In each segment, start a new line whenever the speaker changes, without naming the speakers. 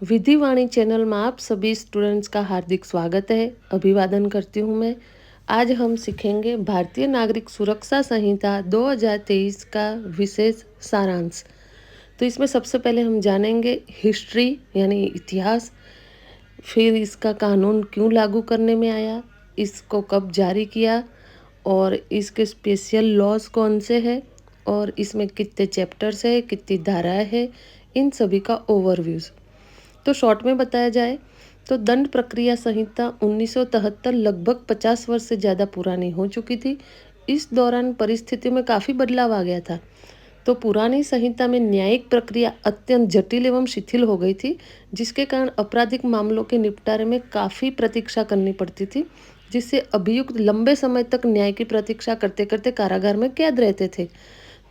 विधिवाणी channel में आप सभी स्टूडेंट्स का हार्दिक स्वागत है। अभिवादन करती हूँ मैं। आज हम सीखेंगे भारतीय नागरिक सुरक्षा संहिता 2023 का विशेष सारांश। तो इसमें सबसे पहले हम जानेंगे हिस्ट्री यानी इतिहास, फिर इसका कानून क्यों लागू करने में आया, इसको कब जारी किया और इसके स्पेशल लॉज कौन से हैं और इसमें कितने चैप्टर्स है, कितनी धाराएं है, इन सभी का ओवरव्यूज़। तो शॉर्ट में बताया जाए तो दंड प्रक्रिया संहिता 1973 लगभग 50 वर्ष से ज़्यादा पुरानी हो चुकी थी। इस दौरान परिस्थितियों में काफ़ी बदलाव आ गया था। तो पुरानी संहिता में न्यायिक प्रक्रिया अत्यंत जटिल एवं शिथिल हो गई थी, जिसके कारण आपराधिक मामलों के निपटारे में काफ़ी प्रतीक्षा करनी पड़ती थी, जिससे अभियुक्त लंबे समय तक न्याय की प्रतीक्षा करते करते कारागार में कैद रहते थे।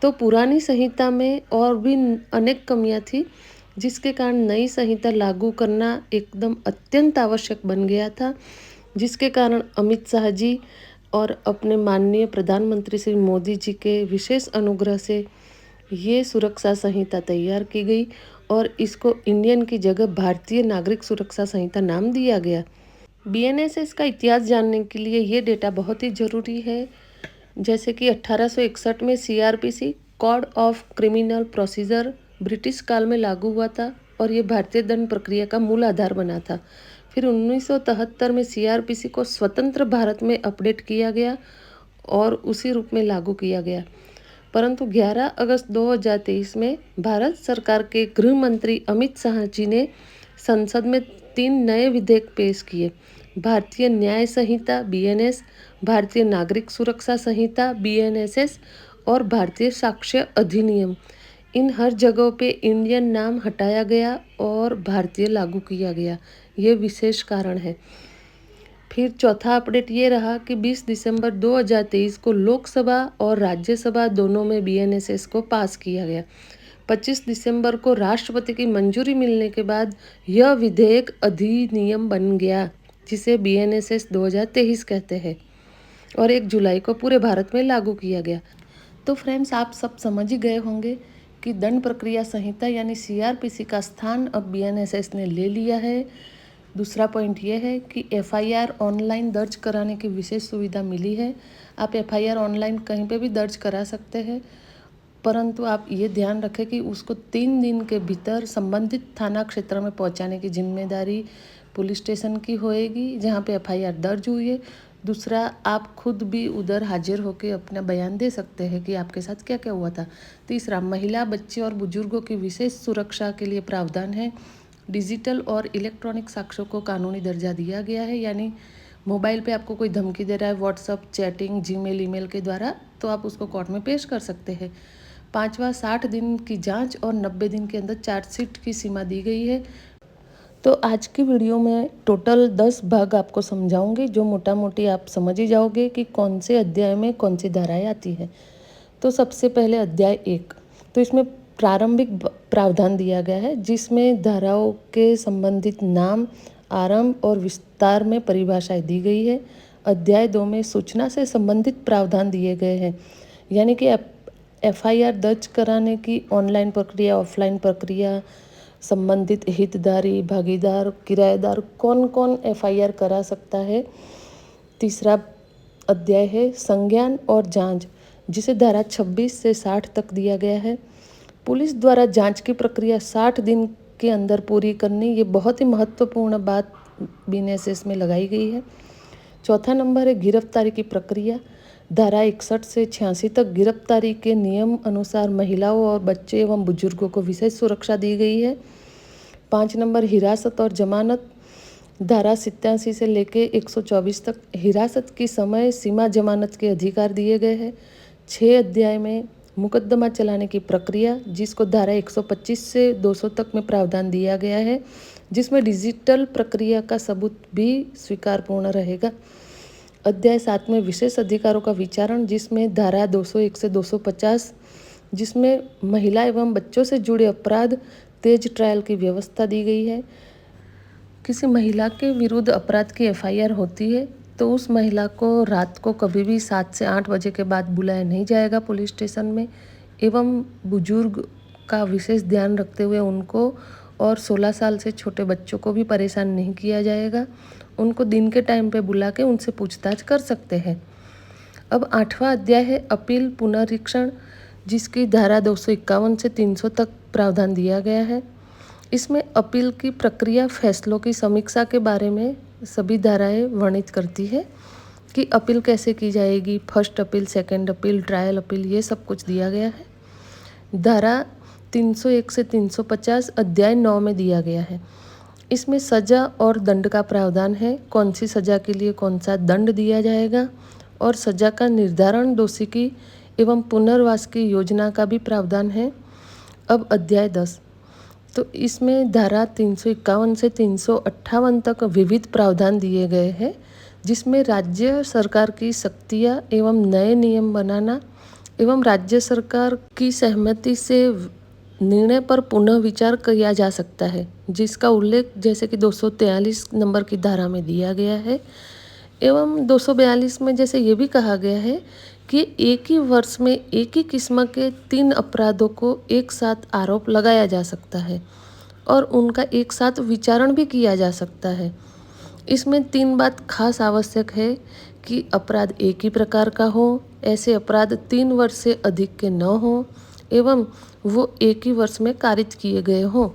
तो पुरानी संहिता में और भी अनेक कमियां थी, जिसके कारण नई संहिता लागू करना एकदम अत्यंत आवश्यक बन गया था, जिसके कारण अमित शाह जी और अपने माननीय प्रधानमंत्री श्री मोदी जी के विशेष अनुग्रह से ये सुरक्षा संहिता तैयार की गई और इसको इंडियन की जगह भारतीय नागरिक सुरक्षा संहिता नाम दिया गया। बीएनएसएस का इतिहास जानने के लिए ये डेटा बहुत ही ज़रूरी है। जैसे कि 1861 में CrPC code of criminal procedure British काल में लागू हुआ था और ये भारतीय दंड प्रक्रिया का मूल आधार बना था। फिर 1973 में सीआरपीसी को स्वतंत्र भारत में अपडेट किया गया और उसी रूप में लागू किया गया। परंतु 11 अगस्त 2023 में भारत सरकार के गृह मंत्री अमित शाह जी ने संसद में 3 नए विधेयक पेश किए। भारतीय न्याय संहिता बीएनएस, भारतीय नागरिक सुरक्षा संहिता बीएनएसएस और भारतीय साक्ष्य अधिनियम। इन हर जगहों पे इंडियन नाम हटाया गया और भारतीय लागू किया गया। ये विशेष कारण है। फिर चौथा अपडेट ये रहा कि 20 दिसंबर 2023 को लोकसभा और राज्यसभा दोनों में बीएनएसएस को पास किया गया। 25 दिसंबर को राष्ट्रपति की मंजूरी मिलने के बाद यह विधेयक अधिनियम बन गया, जिसे बीएनएसएस 2023 कहते हैं, और 1 जुलाई को पूरे भारत में लागू किया गया। तो फ्रेंड्स, आप सब समझ ही गए होंगे कि दंड प्रक्रिया संहिता यानी सीआरपीसी का स्थान अब बीएनएसएस ने ले लिया है। दूसरा पॉइंट ये है कि एफआईआर ऑनलाइन दर्ज कराने की विशेष सुविधा मिली है। आप एफआईआर ऑनलाइन कहीं पे भी दर्ज करा सकते हैं, परंतु आप ये ध्यान रखें कि उसको 3 दिन के भीतर संबंधित थाना क्षेत्र में पहुंचाने की जिम्मेदारी पुलिस स्टेशन की होएगी जहां पे एफआईआर दर्ज हुई है। दूसरा, आप खुद भी उधर हाजिर होकर अपना बयान दे सकते हैं कि आपके साथ क्या क्या हुआ था। तीसरा, महिला, बच्चे और बुजुर्गों की विशेष सुरक्षा के लिए प्रावधान है। डिजिटल और इलेक्ट्रॉनिक साक्ष्यों को कानूनी दर्जा दिया गया है, यानी मोबाइल पे आपको कोई धमकी दे रहा है व्हाट्सअप, चैटिंग, जीमेल, ईमेल के द्वारा, तो आप उसको कोर्ट में पेश कर सकते हैं। पांचवा, 60 दिन की जांच और 90 दिन के अंदर चार्जशीट की सीमा दी गई है। तो आज की वीडियो में टोटल 10 भाग आपको समझाऊंगी, जो मोटा मोटी आप समझ ही जाओगे कि कौन से अध्याय में कौन सी धाराएं आती है। तो सबसे पहले अध्याय 1, तो इसमें प्रारंभिक प्रावधान दिया गया है, जिसमें धाराओं के संबंधित नाम, आरंभ और विस्तार में परिभाषाएं दी गई है। अध्याय 2 में सूचना से संबंधित प्रावधान दिए गए हैं, यानी कि एफआईआर दर्ज कराने की ऑनलाइन प्रक्रिया, ऑफलाइन प्रक्रिया, संबंधित हितधारी, भागीदार, किराएदार, कौन कौन एफआईआर करा सकता है। तीसरा अध्याय है संज्ञान और जांच, जिसे धारा 26 से 60 तक दिया गया है। पुलिस द्वारा जांच की प्रक्रिया 60 दिन के अंदर पूरी करनी, ये बहुत ही महत्वपूर्ण बात बीएनएसएस में लगाई गई है। चौथा नंबर है गिरफ्तारी की प्रक्रिया। धारा 61 से 86 तक गिरफ्तारी के नियम अनुसार महिलाओं और बच्चे एवं बुजुर्गों को विशेष सुरक्षा दी गई है। 5 नंबर हिरासत और जमानत। धारा 87 से लेके 124 तक हिरासत की समय सीमा जमानत के अधिकार दिए गए हैं। 6 अध्याय में मुकदमा चलाने की प्रक्रिया, जिसको धारा 125 से 200 तक में प्रावधान दिया गया है, जिसमें डिजिटल प्रक्रिया का सबूत भी स्वीकारपूर्ण रहेगा। अध्याय 7 में विशेष अधिकारों का विचारण, जिसमें धारा 201 से 250, जिसमें महिला एवं बच्चों से जुड़े अपराध तेज ट्रायल की व्यवस्था दी गई है। किसी महिला के विरुद्ध अपराध की एफआईआर होती है तो उस महिला को रात को कभी भी 7 से 8 बजे के बाद बुलाया नहीं जाएगा पुलिस स्टेशन में, एवं बुजुर्ग का विशेष ध्यान रखते हुए उनको और 16 साल से छोटे बच्चों को भी परेशान नहीं किया जाएगा। उनको दिन के टाइम पे बुला के उनसे पूछताछ कर सकते हैं। अब 8वां अध्याय है अपील पुनरीक्षण, जिसकी धारा 251 से 300 तक प्रावधान दिया गया है। इसमें अपील की प्रक्रिया, फैसलों की समीक्षा के बारे में सभी धाराएं वर्णित करती है कि अपील कैसे की जाएगी, first appeal, second appeal, trial appeal, ये सब कुछ दिया गया है। धारा 301 से 350 अध्याय 9 में दिया गया है। इसमें सजा और दंड का प्रावधान है, कौन सी सजा के लिए कौन सा दंड दिया जाएगा, और सजा का निर्धारण, दोषी की एवं पुनर्वास की योजना का भी प्रावधान है। अब अध्याय 10, तो इसमें धारा 351 से 358 तक विविध प्रावधान दिए गए हैं, जिसमें राज्य सरकार की शक्तियाँ एवं नए नियम बनाना एवं राज्य सरकार की सहमति से निर्णय पर पुनः विचार किया जा सकता है, जिसका उल्लेख जैसे कि 243 नंबर की धारा में दिया गया है। एवं 242 में जैसे ये भी कहा गया है कि एक ही वर्ष में एक ही किस्म के 3 अपराधों को एक साथ आरोप लगाया जा सकता है और उनका एक साथ विचारण भी किया जा सकता है। इसमें 3 बात खास आवश्यक है कि अपराध एक ही प्रकार का हो, ऐसे अपराध 3 वर्ष से अधिक के न हो एवं वो एक ही वर्ष में कारित किए गए हों।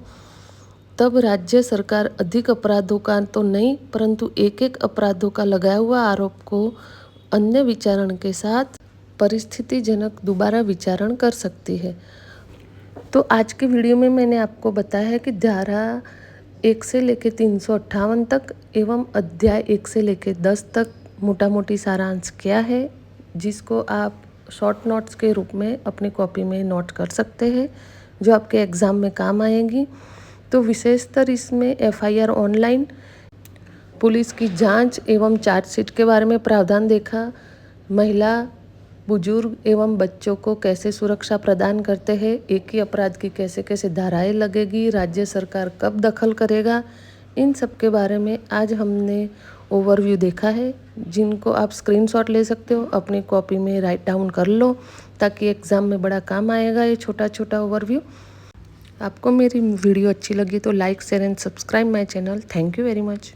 तब राज्य सरकार अधिक अपराधों का तो नहीं, परंतु एक एक अपराधों का लगाया हुआ आरोप को अन्य विचारण के साथ परिस्थितिजनक दोबारा विचारण कर सकती है। तो आज की वीडियो में मैंने आपको बताया है कि धारा 1 से लेकर 358 तक एवं अध्याय 1 से लेकर 10 तक मोटा मोटी सारांश क्या है, जिसको आप शॉर्ट नोट्स के रूप में अपनी कॉपी में नोट कर सकते हैं, जो आपके एग्ज़ाम में काम आएंगी। तो विशेषतर इसमें FIR ऑनलाइन, पुलिस की जांच एवं चार्जशीट के बारे में प्रावधान देखा, महिला, बुजुर्ग एवं बच्चों को कैसे सुरक्षा प्रदान करते हैं, एक ही अपराध की कैसे कैसे धाराएं लगेगी, राज्य सरकार कब दखल करेगा, इन सब के बारे में आज हमने ओवरव्यू देखा है, जिनको आप स्क्रीनशॉट ले सकते हो, अपनी कॉपी में राइट डाउन कर लो, ताकि एग्ज़ाम में बड़ा काम आएगा ये छोटा छोटा ओवरव्यू। आपको मेरी वीडियो अच्छी लगी तो like, share and subscribe my channel. Thank you very much.